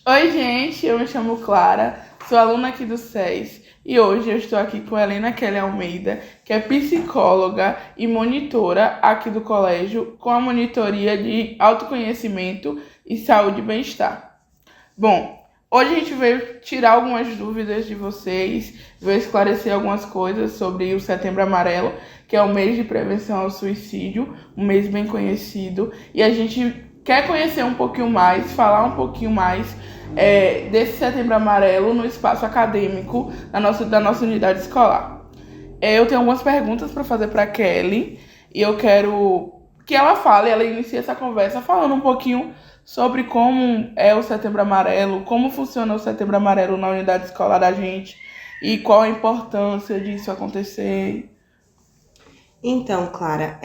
Oi, gente, eu me chamo Clara, sou aluna aqui do SES e hoje eu estou aqui com Helena Kelly Almeida, que é psicóloga e monitora aqui do colégio, com a monitoria de autoconhecimento e saúde e bem-estar. Bom, hoje a gente veio tirar algumas dúvidas de vocês, veio esclarecer algumas coisas sobre o Setembro Amarelo, que é o mês de prevenção ao suicídio, um mês bem conhecido, e a gente quer conhecer um pouquinho mais, falar um pouquinho mais desse Setembro Amarelo no espaço acadêmico da nossa unidade escolar. Eu tenho algumas perguntas para fazer para Kelly e eu quero que ela inicie essa conversa falando um pouquinho sobre como é o Setembro Amarelo, como funciona o Setembro Amarelo na unidade escolar da gente e qual a importância disso acontecer. Então, Clara,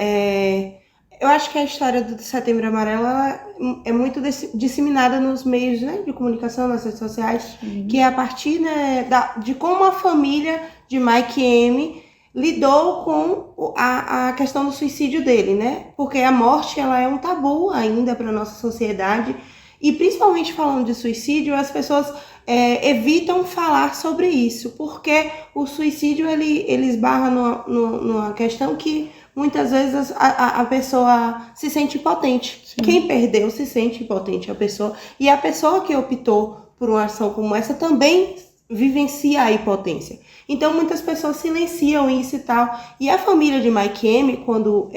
eu acho que a história do Setembro Amarelo ela é muito disseminada nos meios, né, de comunicação, nas redes sociais, que é a partir, né, de como a família de Mike M lidou com a questão do suicídio dele, né? Porque a morte ela é um tabu ainda para nossa sociedade e principalmente falando de suicídio, as pessoas evitam falar sobre isso, porque o suicídio ele esbarra numa questão que muitas vezes a pessoa se sente impotente. Sim. Quem perdeu se sente impotente, a pessoa. E a pessoa que optou por uma ação como essa também vivencia a impotência. Então muitas pessoas silenciam isso e tal. E a família de Mike M, quando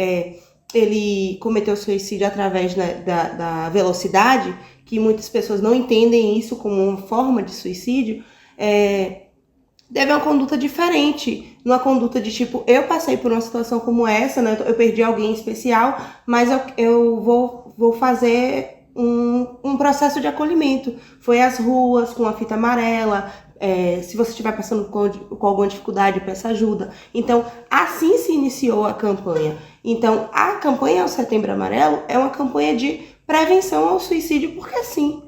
ele cometeu suicídio através da velocidade, que muitas pessoas não entendem isso como uma forma de suicídio, deve uma conduta diferente, uma conduta de tipo, eu passei por uma situação como essa, né? Eu perdi alguém especial, mas eu vou fazer um processo de acolhimento. Foi às ruas, com a fita amarela, se você estiver passando com alguma dificuldade, peça ajuda. Então, assim se iniciou a campanha. Então, a campanha ao Setembro Amarelo é uma campanha de prevenção ao suicídio, porque assim,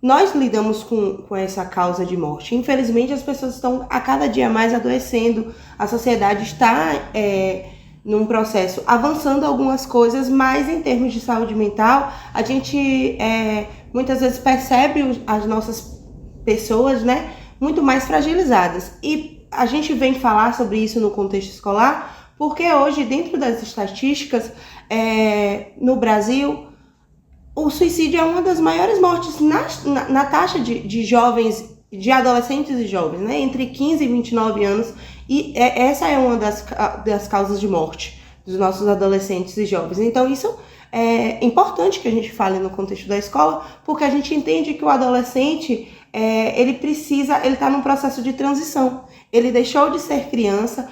nós lidamos com essa causa de morte. Infelizmente, as pessoas estão a cada dia mais adoecendo, a sociedade está num processo avançando algumas coisas, mas em termos de saúde mental, a gente muitas vezes percebe as nossas pessoas, né, muito mais fragilizadas. E a gente vem falar sobre isso no contexto escolar, porque hoje, dentro das estatísticas, no Brasil, o suicídio é uma das maiores mortes na taxa de jovens, de adolescentes e jovens, né? Entre 15 e 29 anos. E essa é uma das causas de morte dos nossos adolescentes e jovens. Então, isso é importante que a gente fale no contexto da escola, porque a gente entende que o adolescente, ele está num processo de transição. Ele deixou de ser criança,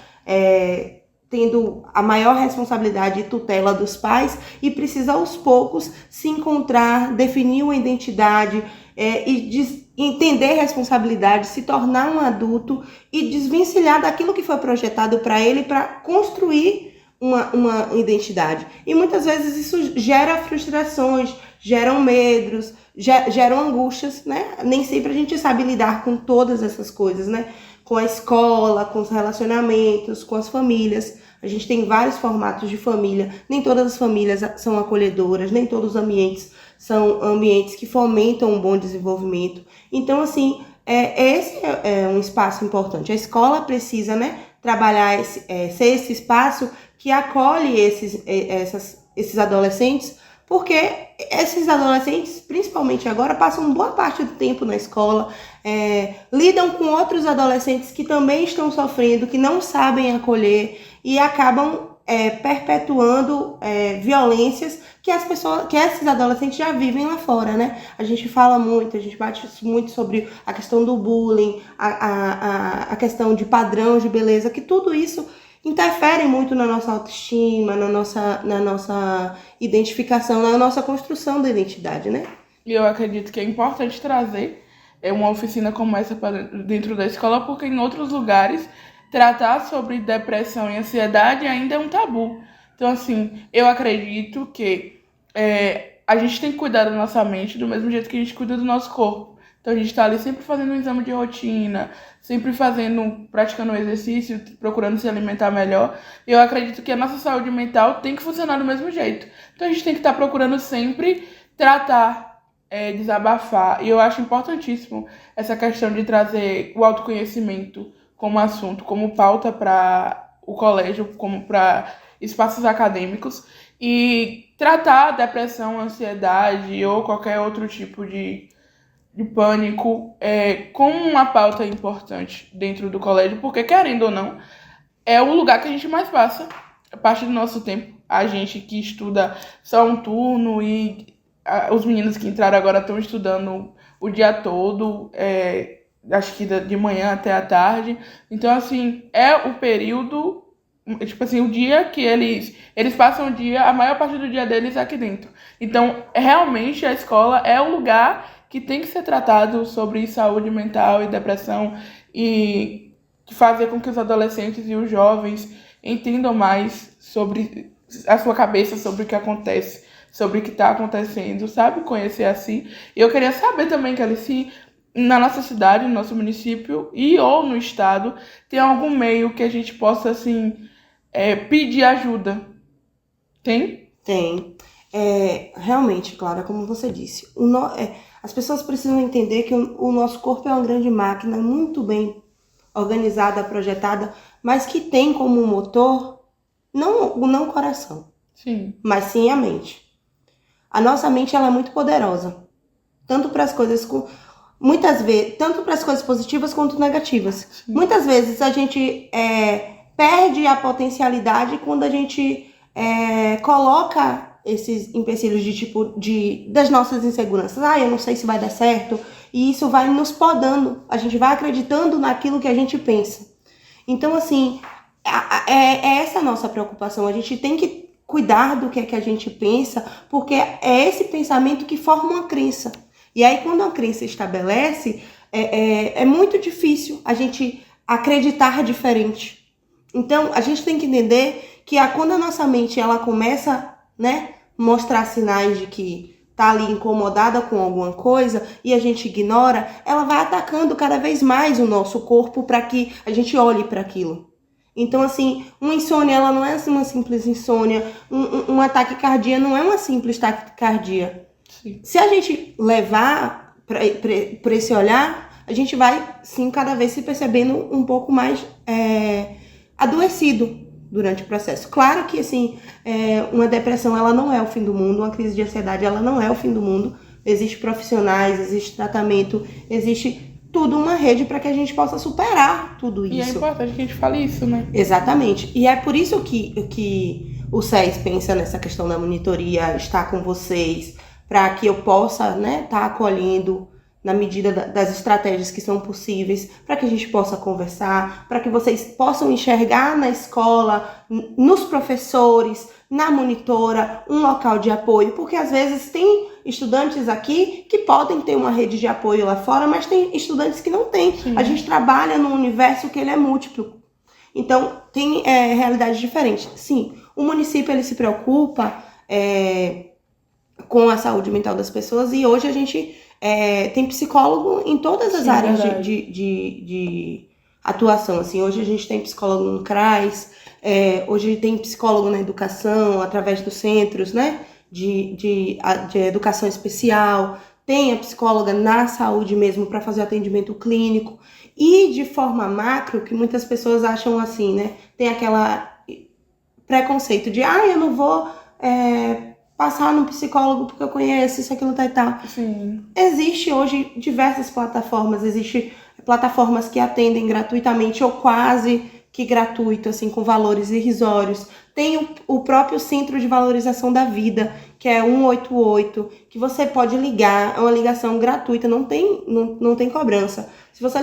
tendo a maior responsabilidade e tutela dos pais e precisa aos poucos se encontrar, definir uma identidade e entender responsabilidade, se tornar um adulto e desvencilhar daquilo que foi projetado para ele para construir uma identidade. E muitas vezes isso gera frustrações, geram medos, geram angústias, né? Nem sempre a gente sabe lidar com todas essas coisas, né? Com a escola, com os relacionamentos, com as famílias. A gente tem vários formatos de família. Nem todas as famílias são acolhedoras, nem todos os ambientes são ambientes que fomentam um bom desenvolvimento. Então, assim, esse é um espaço importante. A escola precisa, né, trabalhar ser esse espaço que acolhe esses adolescentes, porque esses adolescentes, principalmente agora, passam boa parte do tempo na escola, lidam com outros adolescentes que também estão sofrendo, que não sabem acolher e acabam perpetuando violências que esses adolescentes já vivem lá fora, né? A gente fala muito, a gente bate muito sobre a questão do bullying, a questão de padrão de beleza, que tudo isso interfere muito na nossa autoestima, na nossa identificação, na nossa construção da identidade, né? E eu acredito que é importante trazer uma oficina como essa para dentro da escola, porque em outros lugares tratar sobre depressão e ansiedade ainda é um tabu. Então, assim, eu acredito que a gente tem que cuidar da nossa mente do mesmo jeito que a gente cuida do nosso corpo. Então, a gente está ali sempre fazendo um exame de rotina, sempre praticando um exercício, procurando se alimentar melhor. E eu acredito que a nossa saúde mental tem que funcionar do mesmo jeito. Então, a gente tem que estar procurando sempre tratar desabafar. E eu acho importantíssimo essa questão de trazer o autoconhecimento como assunto, como pauta para o colégio, como para espaços acadêmicos, e tratar a depressão, ansiedade ou qualquer outro tipo de pânico como uma pauta importante dentro do colégio, porque, querendo ou não, é o lugar que a gente mais passa parte do nosso tempo. A gente que estuda só um turno e os meninos que entraram agora estão estudando o dia todo, acho que de manhã até a tarde. Então, assim, é o período, tipo assim, o dia que eles passam o dia, a maior parte do dia deles é aqui dentro. Então, realmente, a escola é o lugar que tem que ser tratado sobre saúde mental e depressão e fazer com que os adolescentes e os jovens entendam mais sobre a sua cabeça, sobre o que acontece, sobre o que está acontecendo, sabe? Conhecer assim. E eu queria saber também, Kelly, se na nossa cidade, no nosso município e ou no estado, tem algum meio que a gente possa, assim, pedir ajuda. Tem? Tem. Realmente, Clara, como você disse, as pessoas precisam entender que o nosso corpo é uma grande máquina, muito bem organizada, projetada, mas que tem como motor não o coração, Sim. mas sim a mente. A nossa mente ela é muito poderosa, tanto para as coisas muitas vezes, tanto para as coisas positivas quanto negativas. Sim. Muitas vezes a gente perde a potencialidade quando a gente coloca esses empecilhos das nossas inseguranças. Eu não sei se vai dar certo. E isso vai nos podando. A gente vai acreditando naquilo que a gente pensa. Então, assim, é essa a nossa preocupação. A gente tem que cuidar do que é que a gente pensa, porque é esse pensamento que forma uma crença. E aí, quando a crença estabelece, é muito difícil a gente acreditar diferente. Então, a gente tem que entender que quando a nossa mente ela começa, mostrar sinais de que tá ali incomodada com alguma coisa e a gente ignora, ela vai atacando cada vez mais o nosso corpo para que a gente olhe para aquilo. Então, assim, uma insônia, ela não é assim, uma simples insônia, um ataque cardíaco não é uma simples taquicardia. Sim. Se a gente levar para esse olhar, a gente vai, sim, cada vez se percebendo um pouco mais adoecido durante o processo. Claro que, assim, uma depressão, ela não é o fim do mundo, uma crise de ansiedade, ela não é o fim do mundo. Existem profissionais, existe tratamento, existe tudo uma rede para que a gente possa superar tudo isso. E é importante que a gente fale isso, né? Exatamente. E é por isso que o SES pensa nessa questão da monitoria, estar com vocês, para que eu possa, estar acolhendo na medida das estratégias que são possíveis, para que a gente possa conversar, para que vocês possam enxergar na escola, nos professores, na monitora, um local de apoio, porque às vezes tem estudantes aqui que podem ter uma rede de apoio lá fora, mas tem estudantes que não têm. Sim. A gente trabalha num universo que ele é múltiplo. Então, tem realidades diferentes. Sim, o município ele se preocupa com a saúde mental das pessoas e hoje a gente tem psicólogo em todas as áreas de atuação. Assim, hoje a gente tem psicólogo no CRAS, hoje tem psicólogo na educação, através dos centros, de educação especial, tem a psicóloga na saúde mesmo para fazer atendimento clínico. E de forma macro, que muitas pessoas acham assim, tem aquela preconceito de eu não vou passar no psicólogo porque eu conheço isso, aquilo, tal e tal. Sim. Existe hoje diversas plataformas, existem plataformas que atendem gratuitamente ou quase que gratuito, assim, com valores irrisórios. Tem o próprio Centro de Valorização da Vida, que é 188, que você pode ligar, é uma ligação gratuita, não tem cobrança. Se você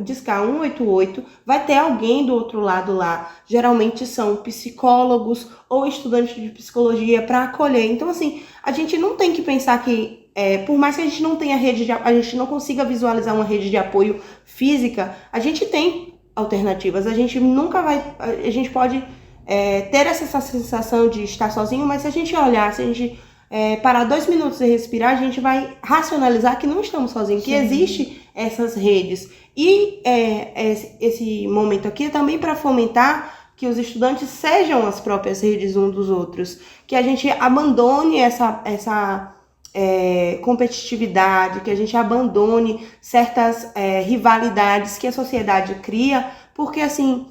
discar 188, vai ter alguém do outro lado lá. Geralmente são psicólogos ou estudantes de psicologia para acolher. Então, assim, a gente não tem que pensar que, por mais que a gente não tenha a gente não consiga visualizar uma rede de apoio física, a gente tem alternativas. A gente pode ter essa sensação de estar sozinho, mas se a gente olhar, se a gente parar 2 minutos e respirar, a gente vai racionalizar que não estamos sozinhos, que existe essas redes. E esse momento aqui é também para fomentar que os estudantes sejam as próprias redes um dos outros, que a gente abandone essa competitividade, que a gente abandone certas rivalidades que a sociedade cria, porque assim,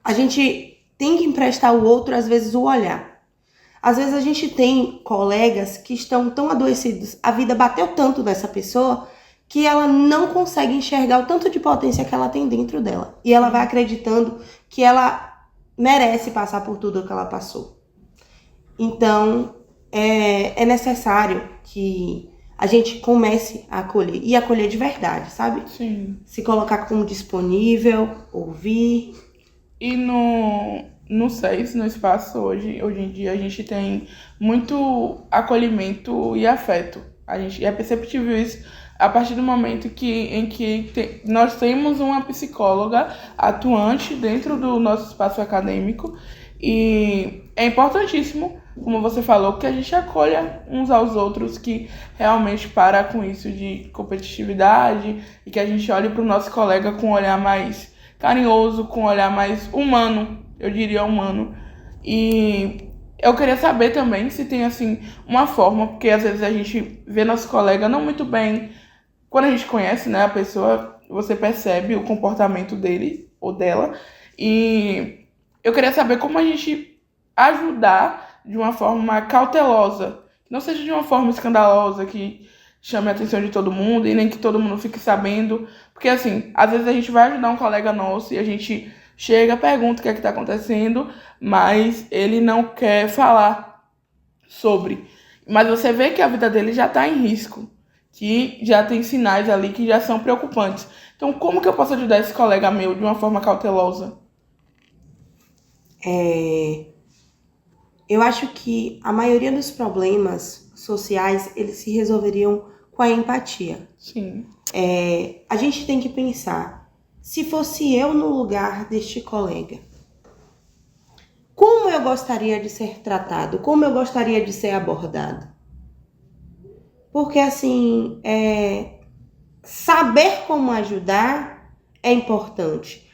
a gente tem que emprestar ao outro, às vezes, o olhar. Às vezes a gente tem colegas que estão tão adoecidos, a vida bateu tanto nessa pessoa que ela não consegue enxergar o tanto de potência que ela tem dentro dela. E ela vai acreditando que ela merece passar por tudo que ela passou. Então, é necessário que a gente comece a acolher. E acolher de verdade, sabe? Sim. Se colocar como disponível, ouvir. E no SES, no espaço, hoje em dia, a gente tem muito acolhimento e afeto. É perceptível isso a partir do momento em que nós temos uma psicóloga atuante dentro do nosso espaço acadêmico. E é importantíssimo, como você falou, que a gente acolha uns aos outros, que realmente para com isso de competitividade e que a gente olhe para o nosso colega com um olhar mais carinhoso, com um olhar mais humano, eu diria humano. E eu queria saber também se tem, assim, uma forma, porque às vezes a gente vê nosso colega não muito bem. Quando a gente conhece, né, a pessoa, você percebe o comportamento dele ou dela. E eu queria saber como a gente ajudar de uma forma cautelosa, que não seja de uma forma escandalosa, que chame a atenção de todo mundo e nem que todo mundo fique sabendo. Porque, assim, às vezes a gente vai ajudar um colega nosso e a gente chega, pergunta o que é que está acontecendo, mas ele não quer falar sobre. Mas você vê que a vida dele já está em risco, que já tem sinais ali que já são preocupantes. Então, como que eu posso ajudar esse colega meu de uma forma cautelosa? Eu acho que a maioria dos problemas sociais, eles se resolveriam com a empatia. Sim. A gente tem que pensar, se fosse eu no lugar deste colega, como eu gostaria de ser tratado? Como eu gostaria de ser abordado? Porque, assim, saber como ajudar é importante.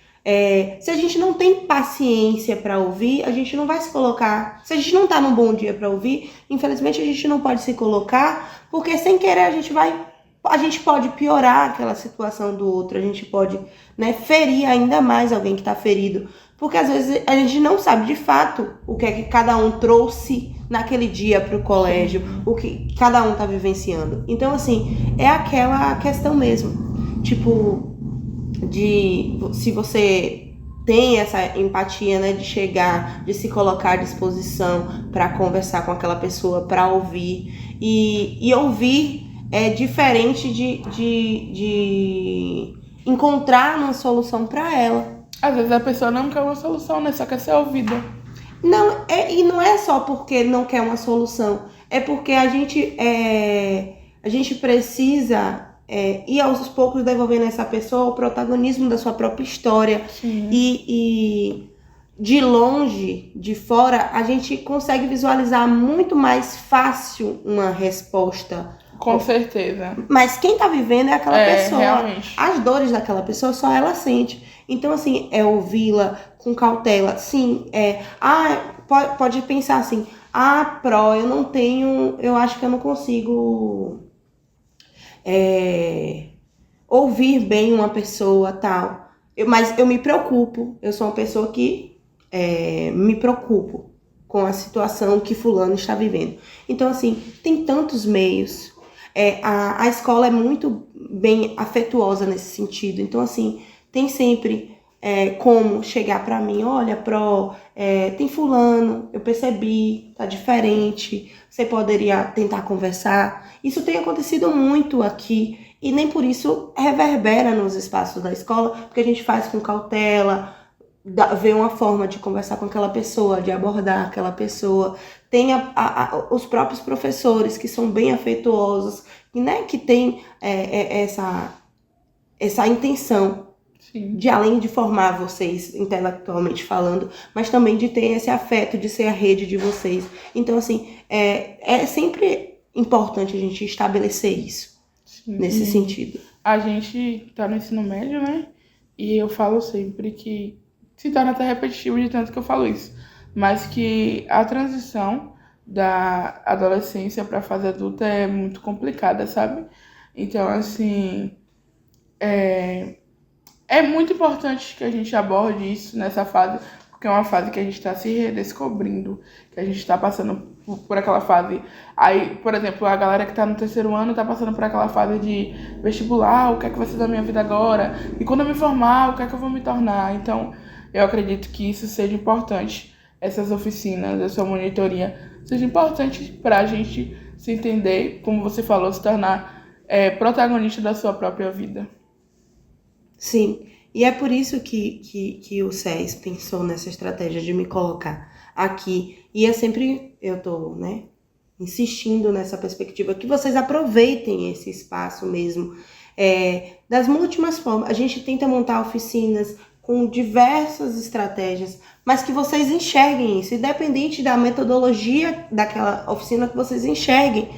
Se a gente não tem paciência para ouvir, a gente não vai se colocar. Se a gente não tá num bom dia para ouvir, infelizmente a gente não pode se colocar, porque sem querer a gente pode piorar aquela situação do outro, a gente pode, né, ferir ainda mais alguém que está ferido, porque às vezes a gente não sabe de fato o que é que cada um trouxe naquele dia para o colégio, o que cada um está vivenciando. Então, assim, é aquela questão mesmo, tipo, se você tem essa empatia, né, de chegar, de se colocar à disposição para conversar com aquela pessoa, para ouvir, e ouvir é diferente de encontrar uma solução para ela. Às vezes a pessoa não quer uma solução, né? Só quer ser ouvida. Não, e não é só porque não quer uma solução, é porque a gente precisa ir aos poucos devolvendo a essa pessoa o protagonismo da sua própria história. Sim. E de longe, de fora, a gente consegue visualizar muito mais fácil uma resposta. Com certeza. Mas quem tá vivendo é aquela pessoa. Realmente. As dores daquela pessoa só ela sente. Então, assim, ouvi-la com cautela. Sim, pode pensar assim, eu não tenho, eu acho que eu não consigo ouvir bem uma pessoa, tal. Mas eu me preocupo, eu sou uma pessoa que me preocupo com a situação que fulano está vivendo. Então, assim, tem tantos meios. A escola é muito bem afetuosa nesse sentido. Então, assim, tem sempre como chegar para mim, olha, tem fulano, eu percebi, tá diferente, você poderia tentar conversar. Isso tem acontecido muito aqui e nem por isso reverbera nos espaços da escola, porque a gente faz com cautela, vê uma forma de conversar com aquela pessoa, de abordar aquela pessoa. Tem os próprios professores que são bem afetuosos, né, que tem essa intenção. Sim. De além de formar vocês intelectualmente falando, mas também de ter esse afeto, de ser a rede de vocês. Então, assim, é sempre importante a gente estabelecer isso. Sim. Nesse sentido. A gente tá no ensino médio, né? E eu falo sempre que se torna até repetitivo de tanto que eu falo isso, mas que a transição da adolescência para a fase adulta é muito complicada, sabe? Então, assim, é muito importante que a gente aborde isso nessa fase, porque é uma fase que a gente está se redescobrindo, que a gente está passando por aquela fase. Aí, por exemplo, a galera que está no terceiro ano está passando por aquela fase de vestibular, o que é que vai ser da minha vida agora? E quando eu me formar, o que é que eu vou me tornar? Então, eu acredito que isso seja importante, essas oficinas, essa monitoria, seja importante para a gente se entender, como você falou, se tornar protagonista da sua própria vida. Sim, e é por isso que o SES pensou nessa estratégia de me colocar aqui. E é sempre, eu tô, né, insistindo nessa perspectiva, que vocês aproveitem esse espaço mesmo. Das múltiplas formas, a gente tenta montar oficinas com diversas estratégias, mas que vocês enxerguem isso, independente da metodologia daquela oficina, que vocês enxerguem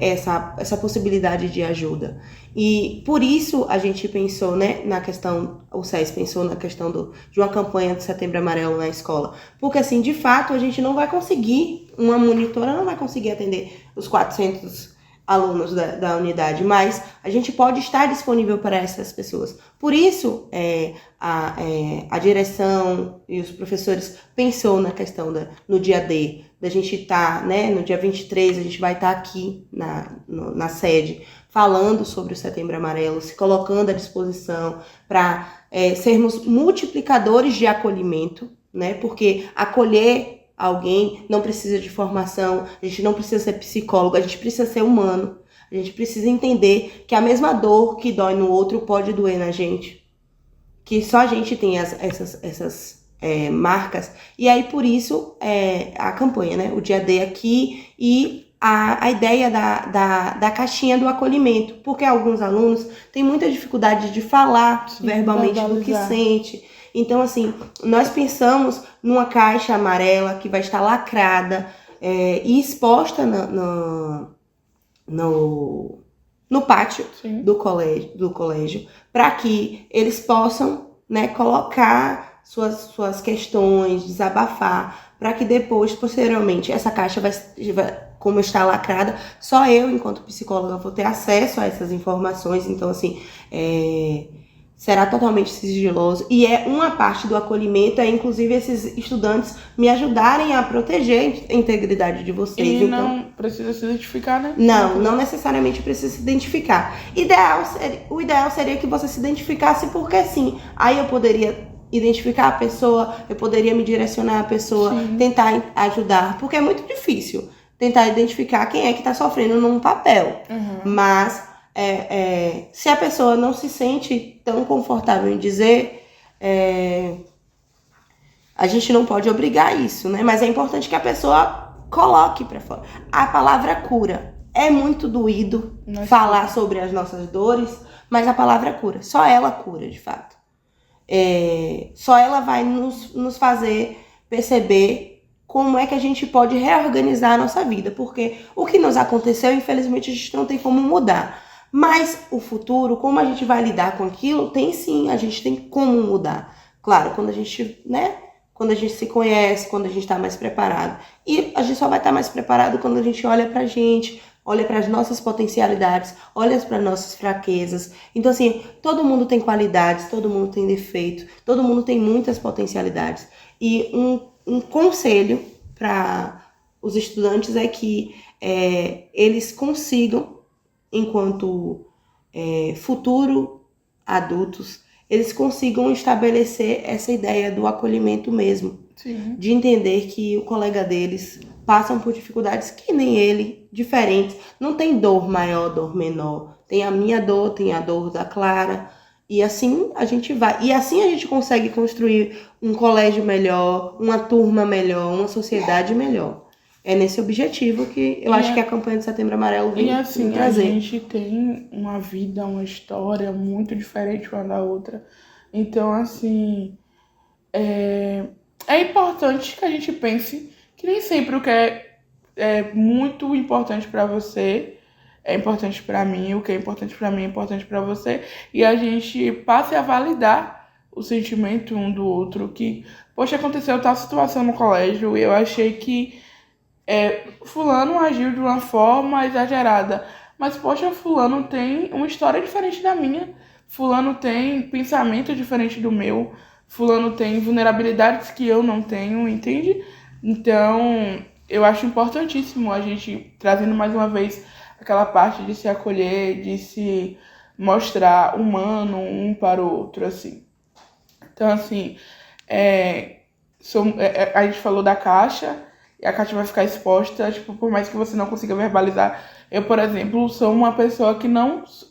essa possibilidade de ajuda. E por isso a gente pensou, né, na questão, o SES pensou na questão de uma campanha do Setembro Amarelo na escola. Porque, assim, de fato, a gente não vai conseguir, uma monitora não vai conseguir atender os 400 alunos da unidade, mas a gente pode estar disponível para essas pessoas. Por isso, a direção e os professores pensou na questão no dia D, da gente estar, né, no dia 23, a gente vai estar aqui na sede, falando sobre o Setembro Amarelo, se colocando à disposição para sermos multiplicadores de acolhimento, né? Porque acolher alguém não precisa de formação, a gente não precisa ser psicólogo, a gente precisa ser humano, a gente precisa entender que a mesma dor que dói no outro pode doer na gente, que só a gente tem essas marcas. E aí, por isso, a campanha, né? O dia D aqui e a ideia da caixinha do acolhimento, porque alguns alunos têm muita dificuldade de falar verbalmente do que sente. Então, assim, nós pensamos numa caixa amarela que vai estar lacrada e exposta no pátio do colégio, para que eles possam, né, colocar suas questões, desabafar, para que depois, posteriormente, essa caixa vai, como está lacrada, só eu, enquanto psicóloga, vou ter acesso a essas informações. Então, assim, será totalmente sigiloso. E uma parte do acolhimento inclusive, esses estudantes me ajudarem a proteger a integridade de vocês. E então, não precisa se identificar, né? Não necessariamente precisa se identificar. O ideal seria que você se identificasse, porque sim, aí eu poderia identificar a pessoa, eu poderia me direcionar a pessoa, tentar ajudar, porque é muito difícil tentar identificar quem é que está sofrendo num papel. Mas se a pessoa não se sente tão confortável em dizer, a gente não pode obrigar isso, né? Mas é importante que a pessoa coloque para fora. A palavra cura. É muito doído falar sobre as nossas dores, mas a palavra cura. Só ela cura, de fato. Só ela vai nos fazer perceber como é que a gente pode reorganizar a nossa vida. Porque o que nos aconteceu, infelizmente, a gente não tem como mudar. Mas o futuro, como a gente vai lidar com aquilo, tem sim, a gente tem como mudar. Claro, quando a gente, né? Quando a gente se conhece, quando a gente está mais preparado. E a gente só vai estar mais preparado quando a gente olha pra gente, olha para as nossas potencialidades, olha para as nossas fraquezas. Então, assim, todo mundo tem qualidades, todo mundo tem defeito, todo mundo tem muitas potencialidades. E um conselho para os estudantes é que eles consigam, enquanto futuro adultos, eles consigam estabelecer essa ideia do acolhimento mesmo. Sim. De entender que o colega deles passam por dificuldades que nem ele, diferentes. Não tem dor maior, dor menor. Tem a minha dor, tem a dor da Clara. E assim a gente vai. E assim a gente consegue construir um colégio melhor, uma turma melhor, uma sociedade melhor. É nesse objetivo que eu acho que a campanha do Setembro Amarelo vem assim, trazer. A gente tem uma vida, uma história muito diferente uma da outra. Então, assim, é importante que a gente pense que nem sempre o que é muito importante para você é importante para mim, o que é importante para mim é importante para você, e a gente passe a validar o sentimento um do outro, que, poxa, aconteceu tal situação no colégio e eu achei que fulano agiu de uma forma exagerada, mas poxa, fulano tem uma história diferente da minha, fulano tem pensamento diferente do meu, fulano tem vulnerabilidades que eu não tenho, entende? Então, eu acho importantíssimo a gente, trazendo mais uma vez aquela parte de se acolher, de se mostrar humano um para o outro, assim. Então, assim, a gente falou da caixa, e a caixa vai ficar exposta, tipo, por mais que você não consiga verbalizar. Eu, por exemplo, sou uma pessoa que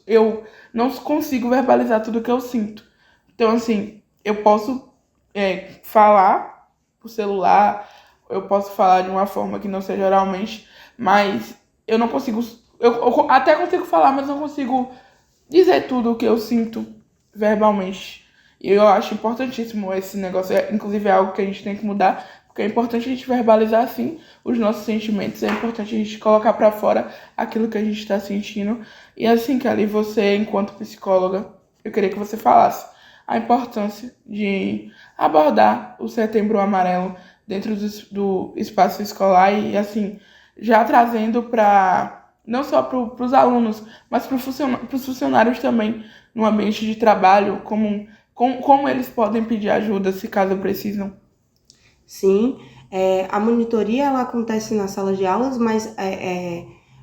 eu não consigo verbalizar tudo que eu sinto. Então, assim, eu posso falar por celular, eu posso falar de uma forma que não seja oralmente, mas eu não consigo. Eu até consigo falar, mas não consigo dizer tudo o que eu sinto verbalmente. E eu acho importantíssimo esse negócio. Inclusive, é algo que a gente tem que mudar, porque é importante a gente verbalizar, assim, os nossos sentimentos. É importante a gente colocar pra fora aquilo que a gente tá sentindo. E assim, Kelly, você, enquanto psicóloga, eu queria que você falasse a importância de abordar o Setembro Amarelo dentro do espaço escolar e, assim, já trazendo para não só para os alunos, mas para os funcionários também no ambiente de trabalho, como eles podem pedir ajuda se caso precisam. Sim, a monitoria ela acontece nas salas de aulas, mas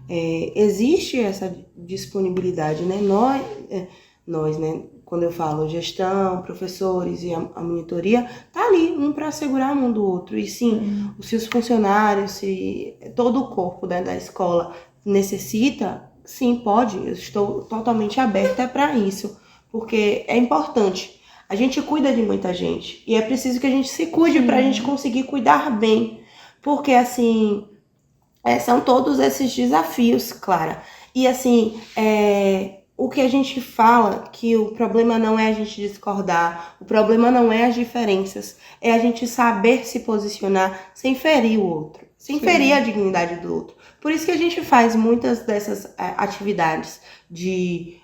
existe essa disponibilidade, né? Nós, né? Quando eu falo gestão, professores e a monitoria, tá ali, um para assegurar a mão do outro. E sim, se os funcionários, se todo o corpo, né, da escola necessita, sim, pode. Eu estou totalmente aberta para isso, porque é importante. A gente cuida de muita gente e é preciso que a gente se cuide para a gente conseguir cuidar bem, porque assim são todos esses desafios, Clara. E assim, o que a gente fala que o problema não é a gente discordar, o problema não é as diferenças, é a gente saber se posicionar sem ferir o outro, sem ferir a dignidade do outro. Por isso que a gente faz muitas dessas atividades de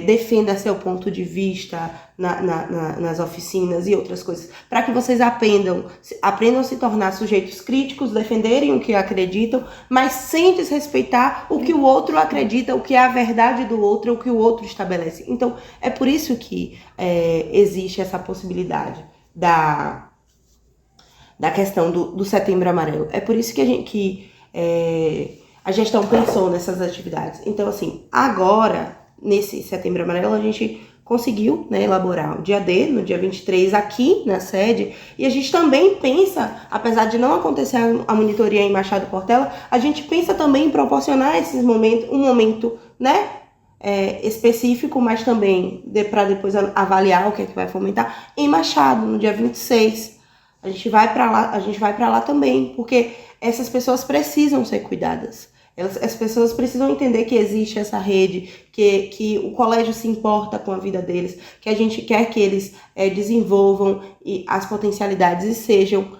defenda seu ponto de vista nas oficinas e outras coisas, para que vocês aprendam a se tornar sujeitos críticos, defenderem o que acreditam, mas sem desrespeitar o que o outro acredita, o que é a verdade do outro, o que o outro estabelece. Então, é por isso que existe essa possibilidade da questão do Setembro Amarelo. É por isso que a gestão pensou nessas atividades. Então, assim, agora, nesse Setembro Amarelo, a gente conseguiu, né, elaborar o dia D, no dia 23, aqui na sede, e a gente também pensa, apesar de não acontecer a monitoria em Machado Portela, a gente pensa também em proporcionar esses momentos, um momento, né, específico, mas também para depois avaliar o que é que vai fomentar, em Machado, no dia 26. A gente vai para lá também, porque essas pessoas precisam ser cuidadas. As pessoas precisam entender que existe essa rede, que o colégio se importa com a vida deles, que a gente quer que eles desenvolvam as potencialidades e sejam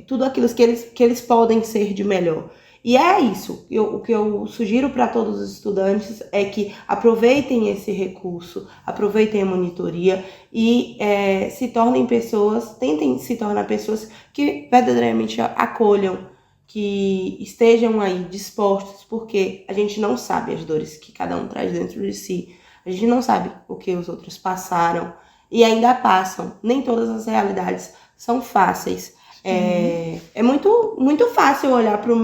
tudo aquilo que eles podem ser de melhor. E é isso. O que eu sugiro para todos os estudantes é que aproveitem esse recurso, aproveitem a monitoria e tentem se tornar pessoas que verdadeiramente acolham, que estejam aí dispostos, porque a gente não sabe as dores que cada um traz dentro de si, a gente não sabe o que os outros passaram e ainda passam. Nem todas as realidades são fáceis. É muito, muito fácil olhar pelo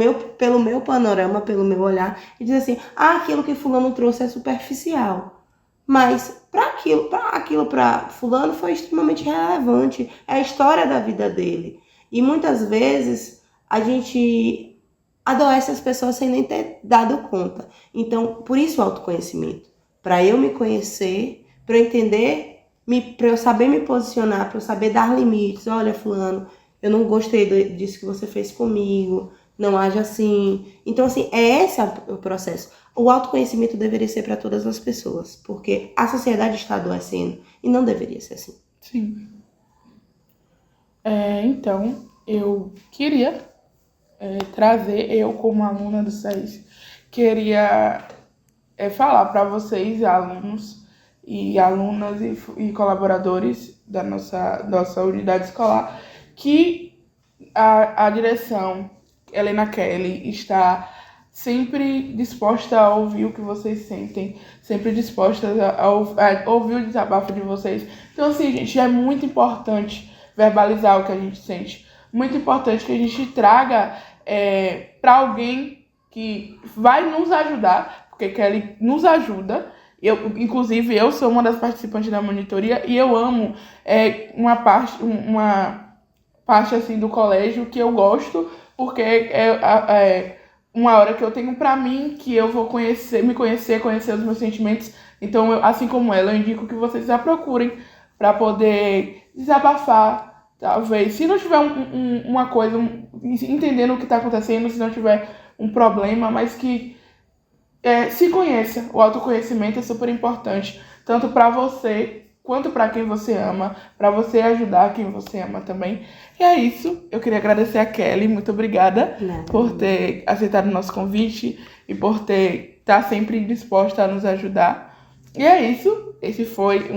meu panorama, pelo meu olhar e dizer assim, aquilo que fulano trouxe é superficial. Mas para fulano foi extremamente relevante. É a história da vida dele. E muitas vezes a gente adoece as pessoas sem nem ter dado conta. Então, por isso o autoconhecimento. Para eu me conhecer, para eu entender, para eu saber me posicionar, para eu saber dar limites. Olha, fulano, eu não gostei disso que você fez comigo, não age assim. Então, assim, esse o processo. O autoconhecimento deveria ser para todas as pessoas, porque a sociedade está adoecendo e não deveria ser assim. Sim. Então, eu queria trazer, eu como aluna do SES, queria falar para vocês, alunos e alunas e colaboradores da nossa unidade escolar, que a direção Helena Kelly está sempre disposta a ouvir o que vocês sentem, sempre disposta a ouvir o desabafo de vocês. Então, assim, gente, é muito importante verbalizar o que a gente sente. Muito importante que a gente traga para alguém que vai nos ajudar, porque Kelly nos ajuda. Inclusive, eu sou uma das participantes da monitoria e eu amo uma parte assim, do colégio que eu gosto, porque é uma hora que eu tenho pra mim, que eu vou me conhecer os meus sentimentos. Então, assim como ela, eu indico que vocês a procurem pra poder desabafar, talvez. Se não tiver uma coisa, entendendo o que tá acontecendo, se não tiver um problema, mas que se conheça. O autoconhecimento é super importante, tanto pra você quanto pra quem você ama, pra você ajudar quem você ama também. E é isso. Eu queria agradecer a Kelly. Muito obrigada por ter aceitado o nosso convite e por estar sempre disposta a nos ajudar. E é isso. Essa foi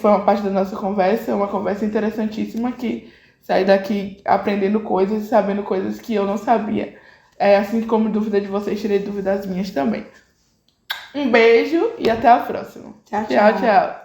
uma parte da nossa conversa, uma conversa interessantíssima que saí daqui aprendendo coisas e sabendo coisas que eu não sabia. Assim como dúvida de vocês, tirei dúvidas minhas também. Um beijo e até a próxima. Tchau, Tchau, tchau.